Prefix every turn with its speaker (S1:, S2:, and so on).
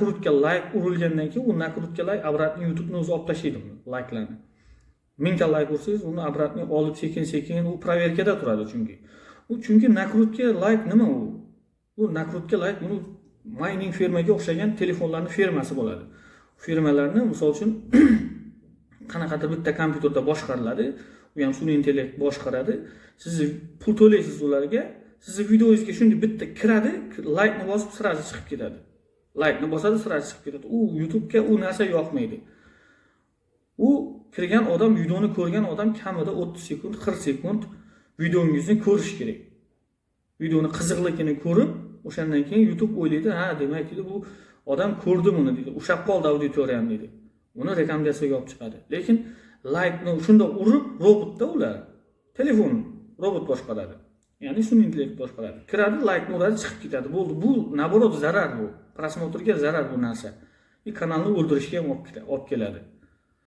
S1: nakrutka like urilgandan keyin u nakrutka like обратно YouTube'ni o'zi olib tashlaydi like'larni. 1000 ta like ursangiz, uni обратно olib sekin u proverkada turadi chunki. Chunki nakrutka like nima u? Bu nakrutka like buni mining firmaga o'xshagan telefonlarning firmasi bo'ladi. Firmalarni misol uchun qanaqadir bitta kompyuterda boshqariladi, u ham sun'iy intellekt boshqaradi. Siz pul to'laysiz ularga, sizning videoingizga shunday bitta kiradi, like ni bosib sirasi chiqib ketadi. Like ni bosadi, sirasi chiqib ketadi. U YouTube'ga u narsa yoqmaydi. U kirgan odam, videoni ko'rgan odam kamida 30 sekund, 40 sekund videongizni ko'rish kerak. Videoni qiziqligini ko'rib, o'shandan keyin YouTube o'ylaydi, ha, demak bu odam ko'rdi buni deydi. Ushab qoldi auditoriyam deydi. Uni rekomendatsiyaga olib chiqadi. Lekin like ni shunda urib robotda ular telefon robot boshqaradi. Ya'ni sun'iy intellekt boshqaradi. Kiradi, like ni uradi, chiqib ketadi. Bo'ldi. Bu naborot zarar bu. Prosmotrga zarar bu narsa. Kanalni o'ldirishga ham olib keladi.